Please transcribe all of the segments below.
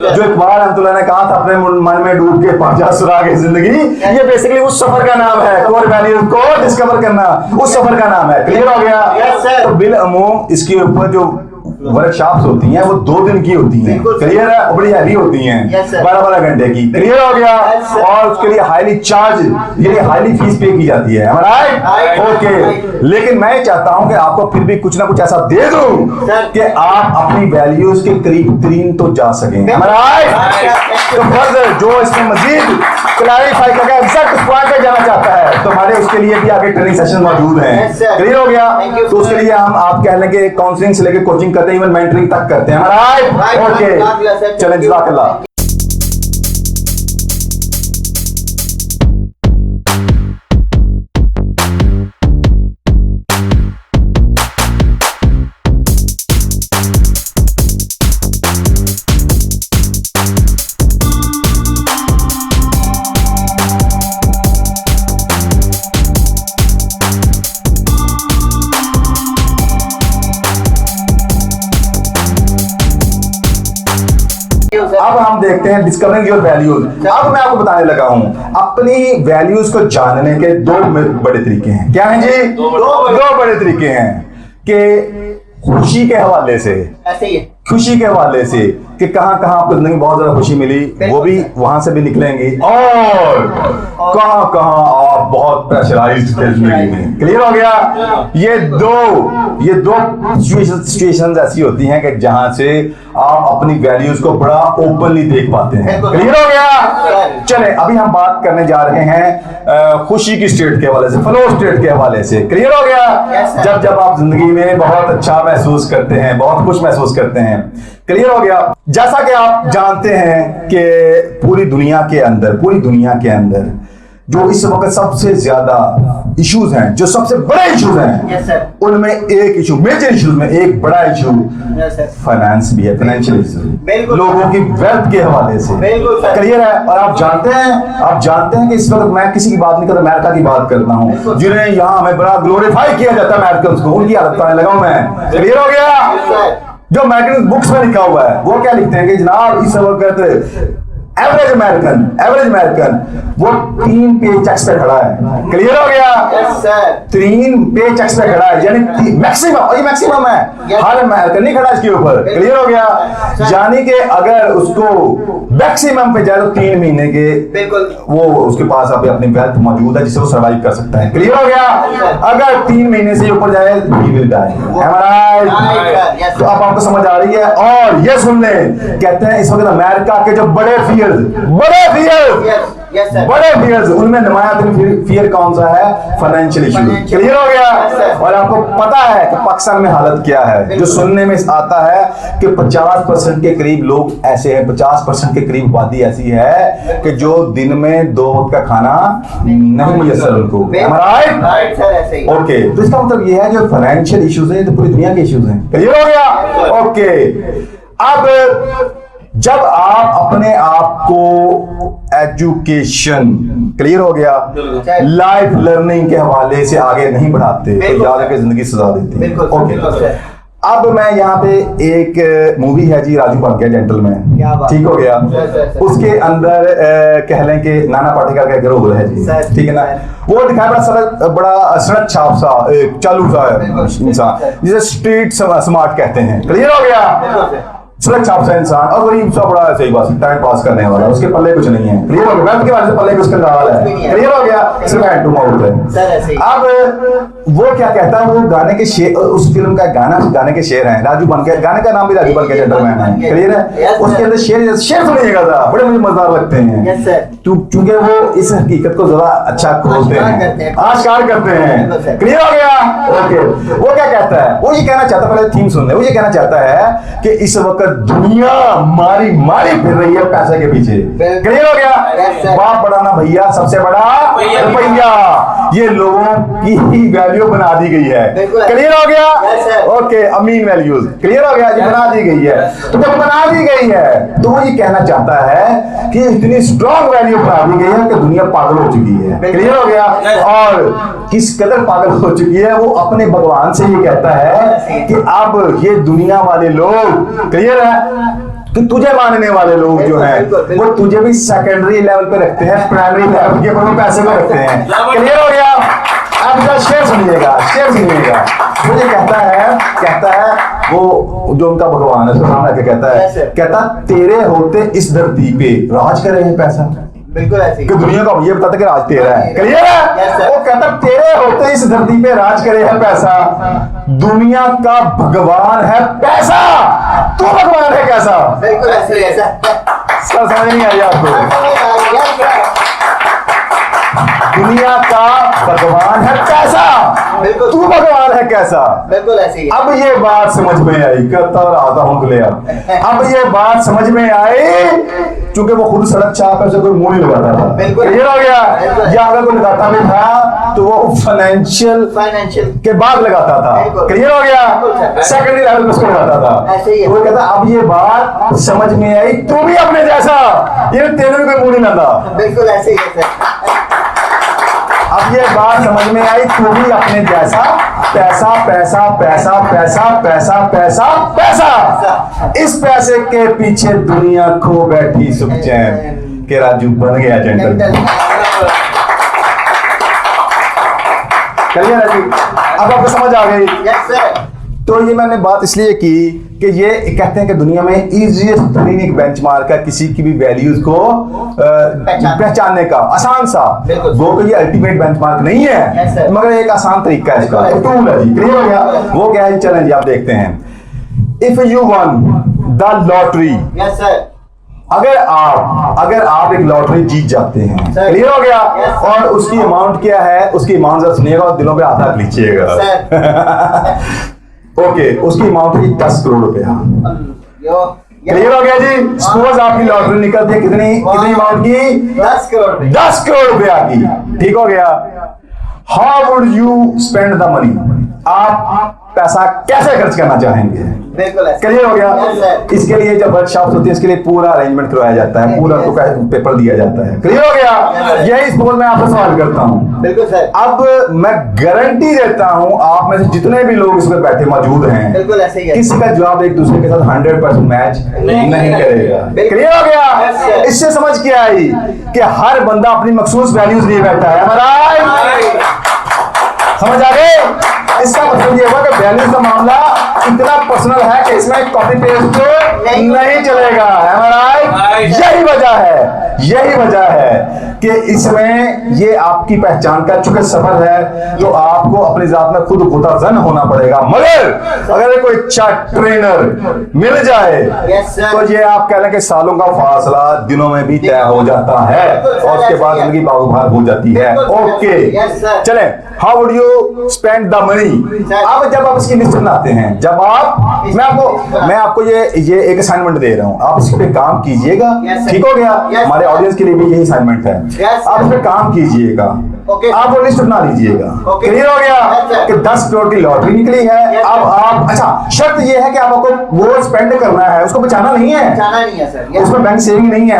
जो इकबाल रहमतुल्लाह ने कहा था अपने मन में डूब के पा जा सुरागे जिंदगी, ये बेसिकली उस सफर का नाम है। कोर वैल्यूज को डिस्कवर करना उस सफर का नाम है। क्लियर हो गया? तो बिल अमूम इसके ऊपर जो वर्कशॉप्स होती हैं वो 2 दिन की होती हैं। क्लियर है? बड़ी हैवी होती हैं, 12-12 घंटे की। क्लियर हो गया? और उसके लिए हाईली चार्ज, यानी हाईली फीस पे की जाती है। राइट? ओके। लेकिन मैं चाहता हूं कि आपको फिर भी कुछ ना कुछ ऐसा दे दूं कि आप अपनी वैल्यूज के करीब तरीन तो जा सकें। राइट? तो फर्दर जो इसमें मजीद क्लैरिफाई करके एग्जैक्ट पॉइंट पे जाना चाहता है तो हमारे उसके लिए भी आगे ट्रेनिंग सेशन मौजूद हैं। क्लियर हो गया? तो उसके लिए हम आप कह लेंगे काउंसलिंग से लेकर कोचिंग करते हैं, इवन मेंटरिंग तक करते हैं। राइट? ओके, चलें, जज़ाकल्लाह। अब हम देखते हैं डिस्कवरिंग योर वैल्यूज। अब मैं आपको बताने लगा हूं अपनी वैल्यूज को जानने के 2 बड़े तरीके हैं। क्या हैं जी? 2 बड़े तरीके हैं कि खुशी के हवाले से, ऐसे ही है, खुशी के हवाले से कि कहां कहां आपको जिंदगी में बहुत ज्यादा खुशी मिली, वो भी वहां से भी निकलेंगे, और कहां कहां आप बहुत प्रेशराइज्ड थे जिंदगी में। क्लियर हो गया? ये दो सिचुएशंस ऐसी होती हैं कि जहां से आप अपनी वैल्यूज को बड़ा ओपनली देख पाते हैं। क्लियर हो गया? चले, अभी हम बात करने जा रहे हैं खुशी की स्टेट के हवाले से, फ्लो स्टेट के हवाले से। क्लियर हो गया? जब आप जिंदगी में बहुत अच्छा महसूस करते हैं, बहुत खुश महसूस करते हैं। क्लियर हो गया? जैसा कि आप जानते हैं कि पूरी दुनिया के अंदर जो इस वक्त सबसे ज्यादा इश्यूज हैं, जो सबसे बड़े इश्यूज हैं, उनमें एक इशू, मेजर इश्यूज में एक बड़ा इशू फाइनेंस भी है, फाइनेंशियल इशू, लोगों की वेल्थ के हवाले से। क्लियर है? और आप जानते हैं कि इस वक्त मैं किसी की बात नहीं करता, अमेरिका की बात करता हूं, जिन्हें यहां हमें बड़ा ग्लोरीफाई किया जाता है अमेरिकन को, उनकी हालत करने लगा हूं मैं। क्लियर हो गया? जो अमेरिकन बुक्स में लिखा हुआ है वो क्या लिखते हैं कि जनाब इस वक्त एवरेज अमेरिकन वो 3 पे चेक्स पे खड़ा है। क्लियर हो गया? 3 पे चेक्स पे खड़ा है, यानी मैक्सिमम, और ये मैक्सिमम है, हर अमेरिकन नहीं खड़ा इसके ऊपर। क्लियर हो गया? यानी कि अगर उसको मैक्सिमम पे जाए तो 3 महीने के वो उसके पास अभी अपनी वेल्थ मौजूद है जिससे वो सर्वाइव कर सकता है। क्लियर हो गया? अगर 3 महीने से ऊपर जाए ही विल डाई। तो अब आपको समझ आ रही है? और ये सुन ले, कहते हैं इस वक्त अमेरिका के जो बड़े फियर्स, उनमें नुमाया फियर कौन सा है? Financial issue. क्लियर हो गया? और आपको पता है कि पाकिस्तान में हालत क्या है, जो सुनने में आता है कि 50% के करीब लोग ऐसे हैं, 50% के करीब आबादी ऐसी है कि जो दिन में 2 वक्त का खाना नहीं मुयस्सर उनको। ओके, तो इसका मतलब ये है जो फाइनेंशियल इश्यूज है तो पूरी दुनिया के इश्यूज हैं। क्लियर हो गया? ओके, अब जब आप अपने आप को एजुकेशन, क्लियर हो गया, लाइफ लर्निंग के हवाले से आगे नहीं बढ़ाते तो याद रखें जिंदगी सजा देती है। ओके, अब मैं यहाँ पे एक मूवी है जी, राजू बन गया जेंटलमैन, ठीक हो गया, उसके अंदर कह लें कि नाना पाटेकर का एक रोल है जी, ठीक है ना, वो दिखाया बड़ा सड़क छाप सा चालू सा इंसान जिसे स्ट्रीट स्मार्ट कहते हैं। क्लियर हो गया? सड़क छाप सा इंसान और गरीब सा बड़ा सही बात टाइम पास करने वाला, उसके पल्ले कुछ नहीं है। क्लियर हो गया? के बाद पल्ले कुछ कंगाल है। क्लियर हो गया? सिर्फ हैंड टू माउथ है। अब वो क्या कहता है, वो गाने के शेर, उस फिल्म का गाने के शेर हैं, राजू बन के, गाने का नाम भी राजू बन के जेंटलमैन है। क्लियर है? उसके अंदर शेर सुनिएगा जरा, बड़े मुझे मजेदार लगते हैं क्योंकि वो इस हकीकत को जरा अच्छा खोलते हैं, आश्कार करते हैं। क्लियर हो गया? ओके, वो क्या कहता है, वो ये कहना चाहता है, पहले थीम सुन ले, वो ये कहना चाहता है कि इस वक्त दुनिया मारी फिर रही है पैसे के पीछे। क्लियर हो गया? बाप बड़ा ना भैया, सबसे बड़ा रुपया, ये लोगों की वैल्यू बना दी गई है। क्लियर हो गया? ओके, अमीन वैल्यूज। क्लियर हो गया? ये बना दी गई है। तो जब बना दी गई है तो वो ये कहना चाहता है कि इतनी स्ट्रॉन्ग वैल्यू बना दी गई है कि दुनिया पागल हो चुकी है। क्लियर हो गया? और किस कदर पागल हो चुकी है, वो अपने भगवान से ये कहता है कि अब ये दुनिया वाले लोग, क्लियर है, कि तुझे मानने वाले लोग जो हैं वो तुझे भी सेकेंडरी लेवल पे रखते हैं, प्राइमरी लेवल के ऊपर पैसे को रखते हैं। क्लियर हो गया? अब जरा शेर सुनिएगा, शेर सुनिएगा। मुझे कहता है वो जो उनका भगवान है, सामने कहता तेरे होते इस धरती पे राज करे है पैसा। बिल्कुल ऐसे कि दुनिया का ये बताता कि राज तेरा है। क्लियर है? वो कहता तेरे होते इस धरती पे राज करे है पैसा, दुनिया का भगवान है पैसा, तू भगवान है कैसा? बिल्कुल ऐसे ऐसा सर समझ नहीं आई आपको? दुनिया का भगवान है पैसा, बिल्कुल। तू भगवान है कैसा? बिल्कुल ऐसे ही। अब ये बात समझ में आई, कहता रहा हूं क्लियर। अब ये बात समझ में आई, चूंकि वो खुद सड़क चाप ऐसे कोई मुंह नहीं लगाता था। बिल्कुल। क्लियर हो गया? या अगर कोई लगाता भी था तो वो फाइनेंशियल के बाद लगाता था। क्लियर हो गया? सेकेंडरी लेवल पे उसको लगाता था। ऐसे ही है। तो वो कहता अब ये बात समझ में आई, तू भी अपने जैसा, ये तेरे भी कोई मुंह नहीं लगा। बिल्कुल ऐसे ही है सर। अब ये बात समझ में आई, तू भी अपने जैसा, पैसा पैसा पैसा पैसा पैसा पैसा पैसा, इस पैसे के पीछे दुनिया खो बैठी सुख चैन के राजू बन गया जेंटल। चलिए राजू, अब आपको समझ आ गई? Yes sir. तो ये मैंने बात इसलिए की कि ये कहते हैं कि दुनिया में इजीएस्ट तरीन एक बेंचमार्क है किसी की भी वैल्यूज को पहचानने का, आसान सा। वो कोई अल्टीमेट बेंचमार्क नहीं है, मगर एक आसान तरीका है इसका, टूल है जी। क्लियर हो गया? वो क्या है? चलें जी, आप देखते हैं। If you one the lottery, yes sir. अगर आप एक लॉटरी जीत जाते हैं, क्लियर हो गया? और उसकी अमाउंट क्या है? उसकी अमाउंट जरा सुनिएगा और दिलों पे हाथ रख लीजिएगा। ओके, उसकी अमाउंट है 10 करोड़ रुपया। क्लियर हो गया जी? सपोज आपकी लॉटरी निकलती है कितनी अमाउंट की? 10 करोड़। 10 करोड़ रुपया की। ठीक हो गया? How would you spend the money? आप पैसा कैसे खर्च करना चाहेंगे? बिल्कुल। क्लियर हो गया? इसके लिए जब वर्कशॉप होती है इसके लिए पूरा अरेंजमेंट करवाया जाता है, पूरा आपको पेपर दिया जाता है। क्लियर हो गया? यही सपोज मैं आपसे सवाल करता हूँ। बिल्कुल सर। अब मैं गारंटी देता हूँ आप में से जितने भी लोग इसमें बैठे मौजूद हैं, बिल्कुल ऐसे ही है। किसी का जवाब एक दूसरे के साथ 100% मैच नहीं करेगा। क्लियर हो गया? इससे समझ के आई कि हर बंदा अपनी मखसूस वैल्यूज लिए बैठा है। हमारा समझ आ गए? इसका मतलब ये हुआ कि वैल्यूज का मामला इतना पर्सनल है कि इसमें कॉपी पेस्ट नहीं चलेगा। यही वजह है कि इसमें ये आपकी पहचान का चूंकि सफर है तो आपको अपनी जात में खुद गुताजन होना पड़ेगा। मगर अगर कोई अच्छा ट्रेनर मिल जाए तो ये आप कह लें कि सालों का फासला दिनों में भी तय हो जाता है और उसके बाद उनकी बागुभार हो जाती है। ओके, चले। How would you spend the money? अब जब आप इसकी लिस्ट बनाते हैं, जब आप मैं आपको ये एक असाइनमेंट दे रहा हूं, आप इस पे काम कीजिएगा। ठीक हो गया? हमारे ऑडियंस के लिए भी यही असाइनमेंट है। आप इस पे काम कीजिएगा, आप वो लिस्ट बना लीजिएगा। क्लियर हो गया कि 10 करोड़ की लॉटरी निकली है। अब आप, अच्छा, शर्त ये है कि आपको वो स्पेंड करना है, उसको बचाना नहीं है, उसमें बैंक सेविंग नहीं है।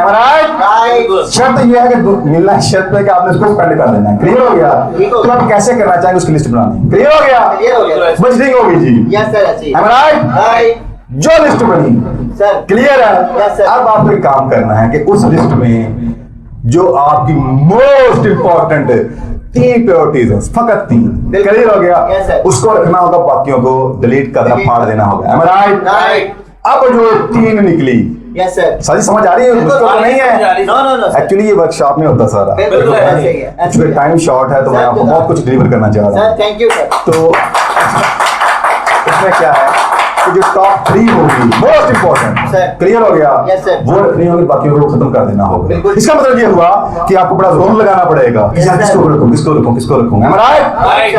शर्त ये है कि मिलना है शर्त पे कि आपने उसको स्पेंड कर देना है। क्लियर हो गया? तो आप कैसे करना चाहेंगे उसकी लिस्ट बनानी। क्लियर हो गया? बजटिंग होगी जी। Yes sir. जो लिस्ट बनी, क्लियर है? अब आपको एक काम करना है कि उस लिस्ट में जो आपकी मोस्ट इंपॉर्टेंट 3 प्रायोरिटीज हैं, फकत 3। क्लियर हो गया? उसको रखना होगा, बाकियों को डिलीट करना, फाड़ देना होगा। राइट? अब जो 3 निकली, यस सर। सारी समझ आ रही है? तो नहीं है? नो। एक्चुअली ये वर्कशॉप में होता सारा, बिल्कुल टाइम शॉर्ट है तो मैं आपको बहुत कुछ डिलीवर करना चाह रहा हूँ। Thank you sir. तो इसमें क्या है कि जो टॉप 3 होगी मोस्ट इंपॉर्टेंट, क्लियर हो गया? वो रखनी होगी, बाकी को खत्म कर देना होगा। इसका मतलब ये हुआ कि आपको बड़ा जोर लगाना पड़ेगा, किसको रखूं।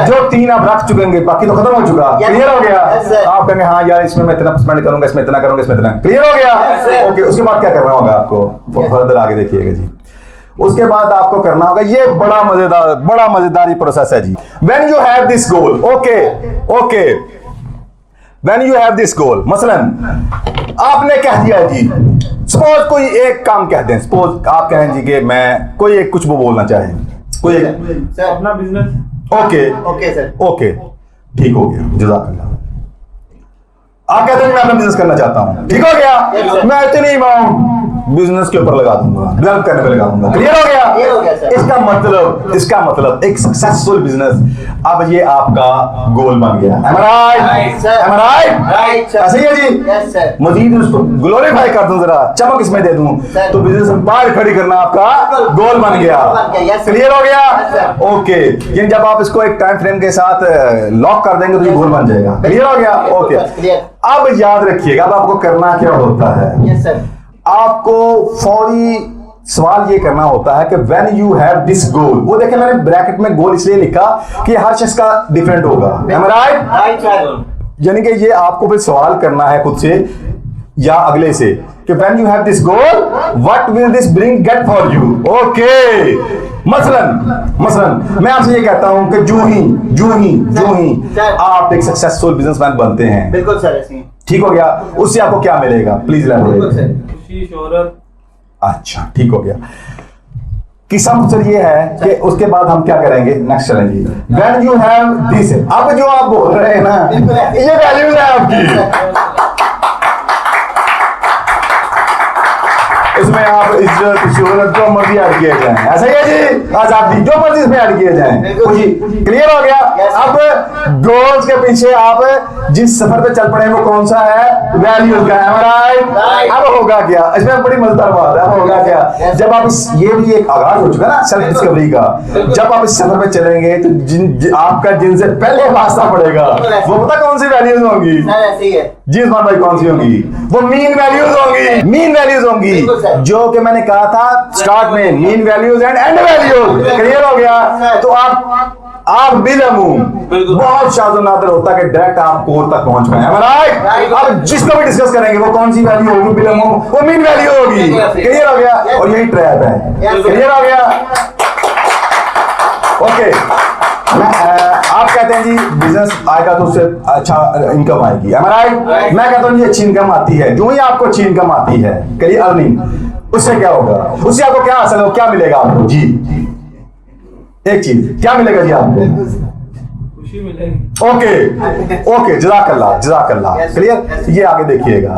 जो 3 आप रख चुकेंगे, बाकी तो खत्म हो चुका। क्लियर हो गया? आप कहेंगे हाँ यार इसमें मैं इतना स्पेंड करूंगा, इसमें इतना करूंगा, इसमें इतना। क्लियर हो गया? ओके, उसके बाद क्या करना होगा आपको? फर्दर आगे देखिएगा जी। उसके बाद आपको करना होगा, ये बड़ा मजेदार ये प्रोसेस है जी। When you have this goal, okay, when you have this goal, मसलन आपने कह दिया जी, सपोज कोई एक काम कह दें, सपोज आप कहें जी कि मैं कोई एक कुछ वो बोलना चाहें, कोई एक अपना बिजनेस। ओके सर, ओके, ठीक हो गया, जज़ाकल्लाह। आप कहते हैं मैं अपना बिजनेस करना चाहता हूं, ठीक हो गया, Yes, sir. मैं इतनी अमाउंट बिजनेस के ऊपर लगा दूंगा, डेवलप करने पे लगा दूंगा, क्लियर हो Clear हो गया। गया, sir. इसका मतलब एक सक्सेसफुल बिजनेस, अब ये आपका गोल बन गया। Am I right? Right, sir. Am I right? Right, sir. ऐसे ही है जी। Yes, sir. मजीद उसको ग्लोरीफाई कर दूं, जरा चमक इसमें दे दूं, Sir. तो बिजनेस एम्पायर खड़ी करना आपका गोल बन गया। बन गया, yes, sir. क्लियर हो गया? Yes, sir. ओके, यानी जब आप इसको एक टाइम फ्रेम के साथ लॉक कर देंगे तो ये गोल बन जाएगा। क्लियर हो गया? Okay, Clear. अब याद रखिएगा, अब आपको करना क्या होता है, Yes, sir. आपको फौरी सवाल ये करना होता है कि व्हेन यू हैव दिस गोल, वो देखें मैंने ब्रैकेट में गोल इसलिए लिखा कि हर शख्स का डिफरेंट होगा। Am I right? Right, sir. यानी कि ये आपको फिर सवाल करना है खुद से या अगले से कि when you have this goal what will this bring get for you. Okay, मसलन मैं आपसे ये कहता हूं कि जूं ही सर। आप एक सक्सेसफुल बिजनेसमैन बनते हैं, बिल्कुल सर, ऐसे ही। ठीक हो गया, उससे आपको क्या मिलेगा, प्लीज बिल्कुल इलैबोरेट। सर। खुशी, शोहरत। अच्छा, ठीक हो गया। किस्सा मुझसे ये है कि उसके बाद हम क्या करेंगे, नेक्स्ट चलेंगे। व्हेन यू हैव दिस, अब जो आप बोल रहे हैं ना, ये वैल्यूज है आपकी, इसमें आप इज्जत शोहरत जो मर्जी ऐड किए जाएं, ऐसा ही है जी, आजादी जो मर्जी इसमें ऐड किए जाएं, खुशी। क्लियर हो गया? अब गोल्स के पीछे आप जिस सफर पे चल पड़े हैं वो कौन सा है, वैल्यूज का है। राइट? अब होगा क्या, इसमें बड़ी मजेदार बात है, अब होगा क्या, जब आप इस, ये भी एक आगाज हो चुका ना सेल्फ डिस्कवरी का, जब आप इस सफर पे चलेंगे तो आपका जिनसे पहले वास्ता पड़ेगा वो पता कौन सी वैल्यूज होंगी सर, ऐसे ही है। जी उस्मान भाई, कौन सी होंगी, वो मीन वैल्यूज होंगी, मीन वैल्यूज होंगी, बिल्कुल सर। जो कि मैंने कहा था स्टार्ट में, mean values and and values. Clear हो गया? तो आप बिलअमूम बहुत शाज़ो नादिर होता है कि डायरेक्ट आप कोर तक पहुंच गए हैं। राइट? अब जिसको भी डिस्कस करेंगे वो कौन सी वैल्यू होगी, बिलअमूम वो मीन वैल्यू होगी। क्लियर हो गया? और यही ट्रैप है। क्लियर हो गया? ओके, आप कहते हैं जी बिजनेस आएगा तो उससे अच्छा इनकम आएगी, am I right? मैं कहता हूं जी अच्छी इनकम आती है, जो ही आपको अच्छी इनकम आती है, करिए अर्निंग, उससे क्या होगा, उससे आपको क्या हासिल होगा, क्या मिलेगा आपको जी, एक चीज क्या मिलेगा जी आपको, खुशी मिलेगी। ओके, जज़ाकल्लाह। क्लियर? ये आगे देखिएगा,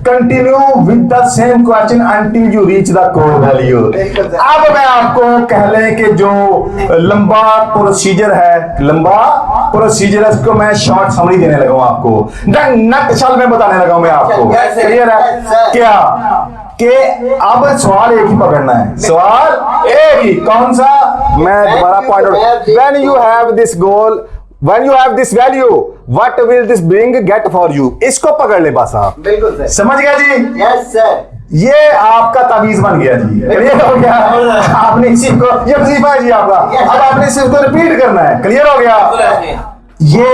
continue with the same question until you reach the core value. अब मैं आपको कह लें कि जो लंबा प्रोसीजर है इसको मैं शॉर्ट समरी देने लगा हूं आपको, नक्शल में बताने लगा हूं मैं आपको। क्लियर है क्या कि अब सवाल एक ही पकड़ना है, सवाल एक ही, कौन सा, मैं दोबारा point out, when you have this goal, When you have this value, what will this bring get for you? इसको पकड़ ले बस आप। बिल्कुल सर। समझ गया जी? Yes sir. ये आपका तावीज बन गया जी। क्लियर हो गया? आपने इसी को, ये वजीफा है जी आपका, अब आपने इसी को रिपीट करना है। क्लियर हो गया? ये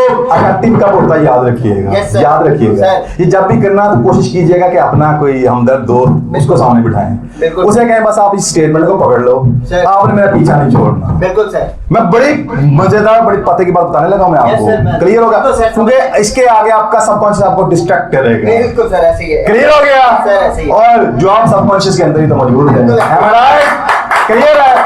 टिप कब होता है याद रखिएगा, Yes, sir. याद रखिएगा। Sir. ये जब भी करना तो कोशिश कीजिएगा कि अपना कोई हमदर्द दोस्त उसको सामने बिठाएं, बिल्कुल। उसे कहें बस आप इस स्टेटमेंट को पकड़ लो, Sir. आपने मेरा पीछा नहीं छोड़ना। बिल्कुल सर। मैं बड़ी मजेदार, बड़ी पते की बात बताने लगा मैं Yes, sir, आपको। मैं- क्लियर होगा? बिल्कुल, sir. क्योंकि इसके आगे आपका सबकॉन्शियस आपको डिस्ट्रैक्ट करेगा। बिल्कुल सर, ऐसे ही है। क्लियर हो गया? Sir, ऐसे ही है। और जो आप सबकॉन्शियस के अंदर ही तो मौजूद है, बिल्कुल। Am I right? क्लियर है?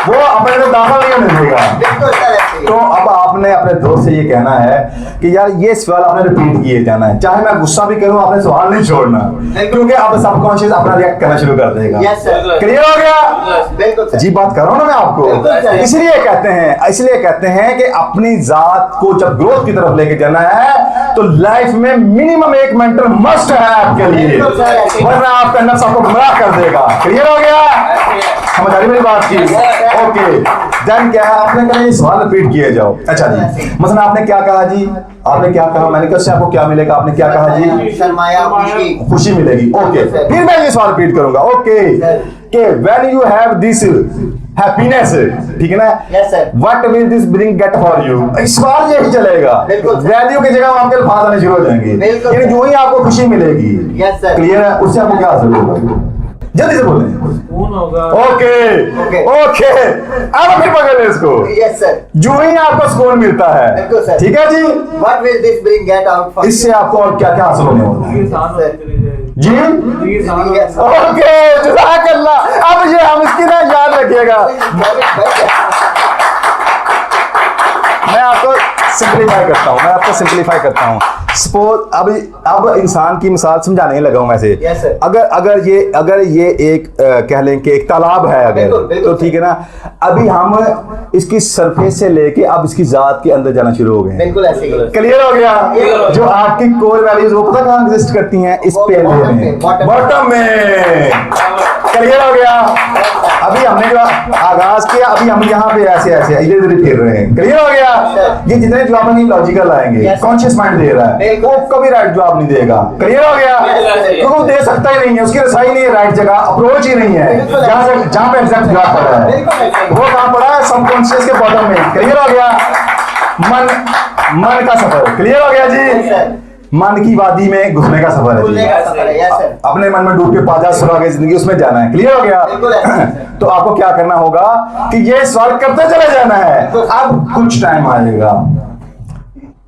वो अपने को दाखिल नहीं होने देगा। बिल्कुल सर, ऐसे ही तो है। अब आपने अपने दोस्त से ये कहना है कि यार ये सवाल आपने रिपीट किए जाना है, चाहे मैं गुस्सा भी करूं आपने सवाल नहीं छोड़ना, क्योंकि अब सबकॉन्शियस अपना रिएक्ट करना शुरू कर देगा। Yes sir. क्लियर हो गया? बिल्कुल सर। जी बात कर रहा हूं ना मैं आपको, बिल्कुल सर। इसलिए कहते हैं कि अपनी जात को जब ग्रोथ की तरफ लेके जाना है तो लाइफ में मिनिमम एक मेंटर मस्ट है आपके लिए, बिल्कुल सर। वरना आपका नफ्स आपको गुमराह कर देगा। क्लियर हो गया? समझ आ रही मेरी बात की? ओके, देन क्या है, आपने कहा ये सवाल रिपीट किए जाओ। अच्छा जी, मतलब आपने क्या कहा जी, आपने क्या कहा, मैंने कहा उससे आपको क्या मिलेगा, आपने क्या कहा जी, सरमाया, खुशी। खुशी मिलेगी। ओके, फिर मैं ये सवाल रिपीट करूंगा। ओके, कि when you have this happiness, ठीक है ना, Yes, sir. What will this bring get for you, सवाल यही चलेगा, बिल्कुल। वैल्यू की जगह आपके अल्फाज आने शुरू हो जाएंगे, बिल्कुल। यानी जो ही आपको खुशी मिलेगी, Yes, sir. क्लियर है, उससे आपको क्या हासिल होगा, जल्दी से बोलें। सुकून होगा। ओके, अब फिर पकड़ ले इसको, यस सर। जो ही आपको सुकून मिलता बिल्कुल, है, sir. ठीक है जी, What will this bring get out for? इससे आपको और क्या क्या हासिल होने वाला है जिंदगी आसान होती चली जाएगी। जी। जिंदगी आसान होती Yes, sir. ओके, जज़ाकल्लाह। अब ये हम इसकी ना याद रखिएगा, मैं आपको सिंपलीफाई करता हूँ, सपोज अब इंसान की मिसाल समझाने लगा हूं मैं से। Yes, sir. अगर ये एक कह लें कि एक तालाब है अगर, बिल्कुल, बिल्कुल, तो ठीक है ना। अभी हम इसकी सरफेस से लेके अब इसकी जात के अंदर जाना शुरू हो गए। बिल्कुल ऐसे ही। क्लियर हो गया? Clear। जो आपकी कोर वैल्यूज वो पता कहां एग्जिस्ट करती हैं? इस वो पेन bottom में, पे, bottom बॉटम में। क्लियर हो गया? अभी हमने जो आगाज किया, अभी हम यहाँ पे ऐसे ऐसे इधर उधर फिर रहे हैं। क्लियर हो गया? ये जितने जवाब हैं लॉजिकल आएंगे, Yes. कॉन्शियस माइंड दे रहा है, बिल्कुल। वो कभी राइट जवाब नहीं देगा। क्लियर हो गया? Yes. क्योंकि वो दे सकता ही नहीं है, उसकी रसाई नहीं है राइट जगह, अप्रोच ही नहीं है बिल्कुल। जहाँ पे एग्जैक्ट जवाब पड़ा है। बिल्कुल ऐसे ही। वो कहाँ पड़ा है? सबकॉन्शियस के बॉटम में। क्लियर हो गया? मन का सफर। क्लियर हो गया Yes, जी? sir। मन की वादी में घुसने का सफर है खुलने जी। का सफर है। Yes, sir। अपने मन में डूब के पाजा सुरागे जिंदगी, उसमें जाना है। क्लियर हो गया? बिल्कुल ऐसे। तो आपको क्या करना होगा कि ये सवाल करते चले जाना है। अब कुछ टाइम आएगा,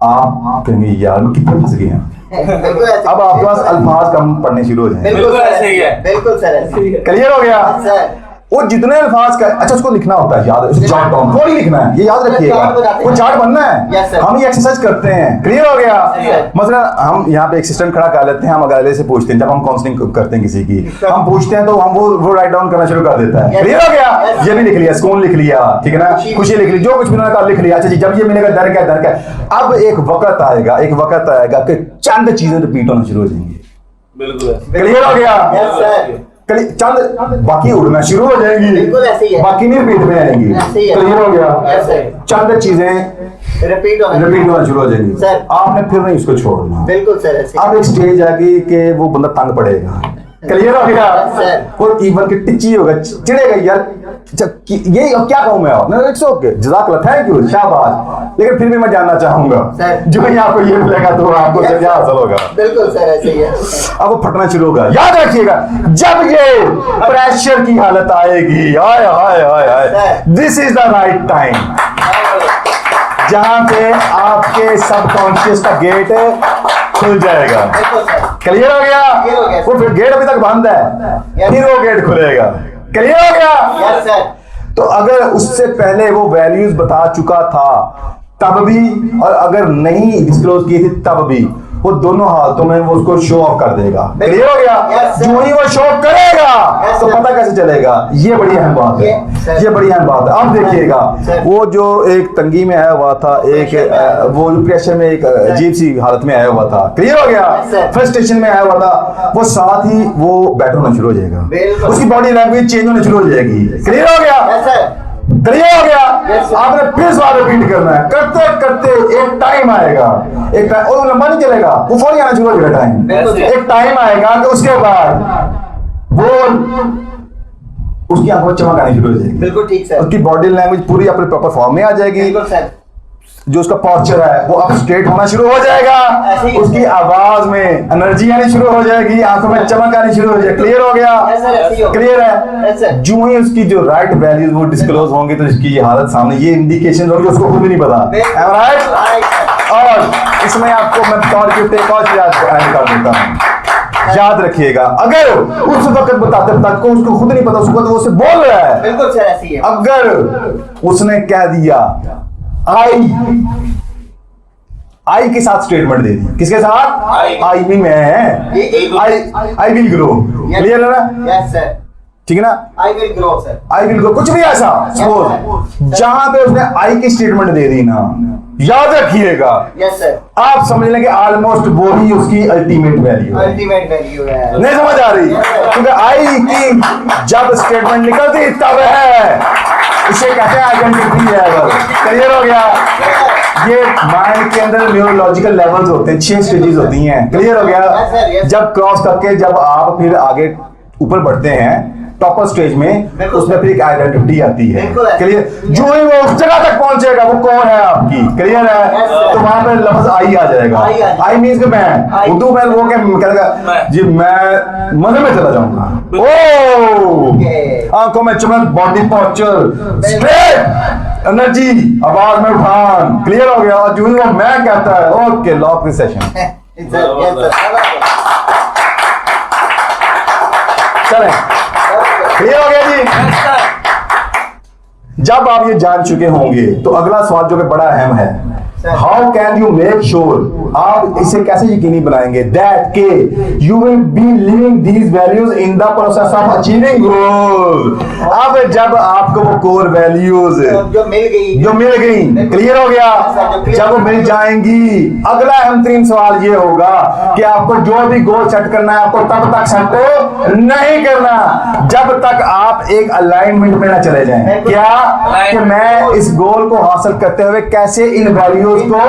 आप कहेंगे यार मैं कितने फंस गए हैं। बिल्कुल ऐसे। अब आपके पास अल्फाज कम पढ़ने शुरू हो जाएंगे। बिल्कुल ऐसे ऐसे ही है। बिल्कुल सर ऐसे ही। क्लियर हो गया? सर वो जितने अल्फाज का, अच्छा उसको लिखना होता है, याद है, उसको चार्ट डाउन थोड़ी लिखना है, ये याद रखिएगा। चार्ट बनाते हैं। वो चार्ट बनना है। Yes, sir। हम ये एक्सरसाइज करते हैं। क्लियर हो गया? Yes, sir। मतलब हम यहाँ पे एक सिस्टम खड़ा कर लेते हैं, हम अगले से पूछते हैं, जब हम काउंसलिंग करते हैं किसी की, हम पूछते हैं तो हम वो राइट डाउन करना शुरू कर देता है। Yes, क्लियर हो गया? yes। ये भी लिख लिया, सुकून लिख लिया, ठीक है ना, खुशी खुशी लिख ली, जो कुछ भी उन्होंने कहा लिख लिया। अच्छा जी, जब ये मिलेगा डर क्या, डर क्या। अब एक वक्त आएगा कि चंद चीजें रिपीट होना शुरू हो जाएंगी। बिल्कुल क्लियर हो गया? Yes, sir। चंद बाकी उड़ना शुरू हो जाएंगी, बिल्कुल ऐसे ही है। बाकी नहीं रिपीट में आएंगी। ऐसे ही है। क्लियर हो गया? Yes, sir। चंद चीजें रिपीट होना। रिपीट होना शुरू हो जाएंगी। Sir। आपने फिर नहीं उसको छोड़ना। बिल्कुल सर ऐसे। अब एक स्टेज आ गई कि वो बंदा तंग पड़ेगा। क्लियर हो गया? Sir। और इवन के टिची होगा, चिढ़ेगा यार, ये क्या कहूं मैं? आप इट्स ओके, जज़ाकल्लाह, थैंक यू, शाबाश, लेकिन फिर भी मैं जानना चाहूंगा। Sir। जो ही आपको ये मिलेगा तो आपको Yes, क्या sir। हासिल होगा? बिल्कुल सर ऐसे ही है। अब वो फटना शुरू होगा। याद रखिएगा, जब ये प्रेशर की हालत आएगी, हाय हाय हाय हाय, this is the right time जहां पे आपके सबकॉन्शियस का गेट खुल जाएगा। बिल्कुल सर। क्लियर हो गया? Clear हो गया। वो फिर गेट अभी तक बंद है, Yes। फिर वो गेट खुलेगा। क्लियर हो गया? Yes sir. तो अगर उससे पहले वो वैल्यूज बता चुका था तब भी, और अगर नहीं डिस्क्लोज की थी तब भी, वो दोनों हालतों में वो उसको शो ऑफ कर देगा। क्लियर हो गया? Yes, sir। जो ही वो शो करेगा Yes, तो sir। पता कैसे चलेगा? ये बड़ी अहम बात है। Yes, sir। ये बड़ी अहम बात है। अब देखिएगा, Sir। वो जो एक तंगी में आया हुआ था, एक Pressure में आया। वो प्रेशर में एक अजीब सी हालत में आया हुआ था। क्लियर हो गया? Yes, sir। फ्रस्ट्रेशन में आया हुआ था, वो साथ ही वो बैठ होना शुरू हो जाएगा, बिल्कुल। उसकी बॉडी लैंग्वेज चेंज होना शुरू हो जाएगी। क्लियर हो गया? Yes sir. क्लियर हो गया? Yes, sir। आपने फिर सवाल रिपीट करना है, करते करते एक टाइम आएगा, एक टाइम, और लंबा नहीं चलेगा, वो फौरी आना शुरू हो जाएगा टाइम। बिल्कुल। एक टाइम आएगा कि उसके बाद वो उसकी आंखों में चमक आनी शुरू हो जाएगी, बिल्कुल ठीक सर। उसकी बॉडी लैंग्वेज पूरी अपने प्रॉपर फॉर्म में आ जाएगी, बिल्कुल सर। जो उसका पॉस्चर है वो अब स्ट्रेट होना शुरू हो जाएगा, ऐसे ही। उसकी आवाज में एनर्जी आनी शुरू हो जाएगी, आंखों में चमक आनी शुरू हो जाएगी। क्लियर हो गया? यस सर ऐसे ही होगा। Clear Yes, sir। है? जो ही उसकी जो राइट वैल्यूज वो डिस्क्लोज होंगे तो इसकी ये हालत सामने, ये इंडिकेशन होगी, उसको खुद भी नहीं पता। Am I right? Right, sir। और इसमें आपको मैं तौर के ऊपर एक और चीज ऐड कर देता हूं, याद रखिएगा, अगर उस वक्त बताते बताते को उसको खुद नहीं पता, उसको तो वो उससे बोल रहा है, बिल्कुल सर ऐसे ही है। अगर उसने कह दिया आई के साथ स्टेटमेंट दे दी, किसके साथ? आई में मैं ये- आई विल ग्रो। क्लियर है ना? Yes sir. ठीक है ना? I will grow sir. I will grow, कुछ भी ऐसा सपोज जहां पे उसने आई की स्टेटमेंट दे दी ना, याद रखिएगा, यस सर। आप समझ लेंगे ऑलमोस्ट वो ही उसकी अल्टीमेट वैल्यू है। अल्टीमेट वैल्यू है। नहीं समझ आ रही? क्योंकि आई की जब स्टेटमेंट निकलती तब है, इसे कहते हैं आइडेंटिटी लेवल। क्लियर हो गया? ये माइंड के अंदर न्यूरोलॉजिकल लेवल्स होते हैं, 6 स्टेजेस होती हैं। क्लियर हो Yes, sir, गया? yes। जब क्रॉस करके जब आप फिर आगे ऊपर बढ़ते हैं टॉपर स्टेज में, बिल्कुल। उसमें फिर एक आइडेंटिटी आती है। बिल्कुल। क्लियर? जो ही वो उस जगह तक पहुंचेगा वो कौन है आपकी। क्लियर है? Yes, sir। तो वहां पे लफ्ज आई आ जाएगा। आई आ जाएगा। आई मींस कि मैं, आई। उर्दू में वो क्या कहेगा जी, मैं मजे में चला जाऊंगा। ओह, Okay। आंखों में चमक, बॉडी पॉस्चर स्ट्रेट, एनर्जी, आवाज में उठान। क्लियर हो गया? और जो ही वो मैं कहता है, okay lock this session. Yes sir. चलें, क्लियर हो गया जी? जब आप ये जान चुके होंगे तो अगला सवाल जो कि बड़ा अहम है, Sir. How can you make sure, आप इसे कैसे यकीनी बनाएंगे दैट के you will be living these values in the process of achieving goal. अब जब आपको वो कोर वैल्यूज जो मिल गई, क्लियर हो गया, जब वो मिल जाएंगी, अगला अहम तरीन सवाल ये होगा कि आपको जो भी गोल सेट करना है आपको तब तक सेट नहीं करना जब तक आप एक अलाइनमेंट में ना चले जाएं। क्या कि मैं इस गोल को हासिल करते हुए कैसे इन वैल्यूज को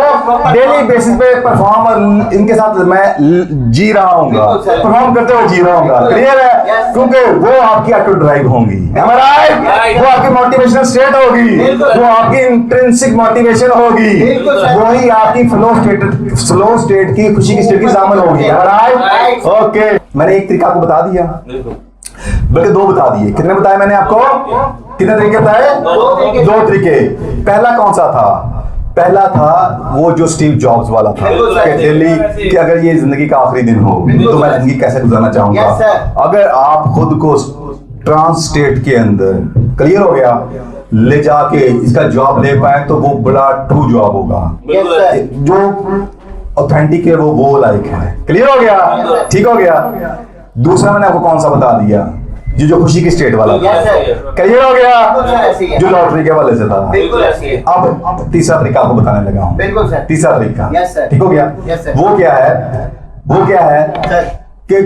डेली बेसिस पे परफॉर्म और इनके साथ मैं जी रहा हूँ, परफॉर्म करते हुए जी रहा हूँ। क्लियर है, क्योंकि वो आपकी ऑटो ड्राइव होंगी, वो आपकी मोटिवेशनल स्टेट होगी, वो आपकी इंट्रिंसिक मोटिवेशन होगी, वही आपकी फ्लो स्टेट की खुशी की स्टेट की शामिल होगी। ओके, मैंने एक तरीका आपको बता दिया, बल्कि दो बता दिए। कितने बताए मैंने आपको, कितने तरीके बताए? दो तरीके। पहला कौन सा था? पहला था वो जो स्टीव जॉब्स वाला था कि डेली कि अगर ये जिंदगी का आखिरी दिन हो तो मैं जिंदगी कैसे गुजारना चाहूंगा। अगर आप खुद को ट्रांस स्टेट के अंदर, क्लियर हो गया, ले जाके इसका जॉब ले पाए तो वो बड़ा ट्रू जॉब होगा, जो ऑथेंटिक है, वो लाइक है। क्लियर हो गया, ठीक हो गया। दूसरा मैंने आपको कौन सा बता दिया, जो खुशी की स्टेट वाला था। क्लियर हो गया, जो लॉटरी के वाले से था। अब तीसरा तरीका आपको बताने लगा हूं। बिल्कुल सर। तीसरा तरीका, Yes, sir. ठीक हो गया। Yes, sir. वो क्या है? वो क्या है कि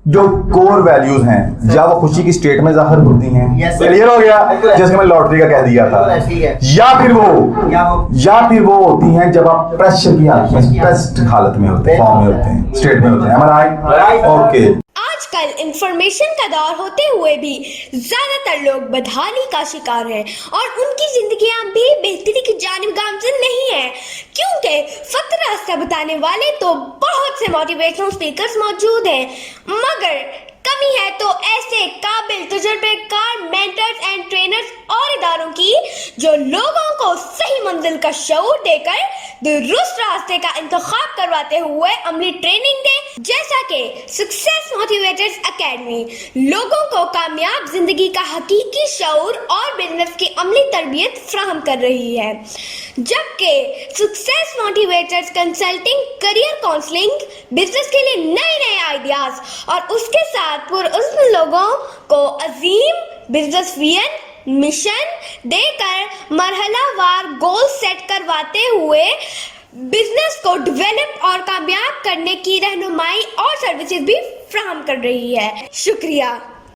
जो कोर वैल्यूज हैं या वो खुशी की स्टेट में जाहिर होती हैं। Yes, sir. क्लियर हो गया, बिल्कुल। जैसे मैं लॉटरी का कह दिया था। बिल्कुल ऐसी है। या फिर वो होती हैं जब आप प्रेशर की हालत में, स्ट्रेस्ड हालत में होते हैं, फॉर्म में होते हैं, स्टेट में होते हैं। Right. ओके, आजकल इंफॉर्मेशन का दौर होते हुए भी ज्यादातर लोग बदहाली का शिकार हैं और उनकी जिंदगियां भी बेहतरी की जानिब गामजन नहीं है, क्योंकि फक्त रास्ता बताने वाले तो बहुत से मोटिवेशनल स्पीकर्स मौजूद हैं, मगर कमी है तो ऐसे काबिल तजुर्बेकार मेंटर्स एंड ट्रेनर्स और इदारों की जो लोगों को सही मंजिल का शऊर देकर दुरुस्त रास्ते का इंतखाब करवाते हुए अमली ट्रेनिंग दे, जैसा कि सक्सेस मोटिवेटर्स एकेडमी लोगों को कामयाब जिंदगी का हकीकी शऊर और बिजनेस की अमली तरबियत फ्राहम कर रही है। जबकि success motivators consulting, career counselling, business के लिए नए नए आइडियाज और उसके साथ पुरअज़्म लोगों को अजीम बिजनेस विजन मिशन देकर मरहलावार गोल सेट करवाते हुए बिजनेस को डेवलप और कामयाब करने की रहनुमाई और सर्विसेज भी फ्राहम कर रही है। शुक्रिया।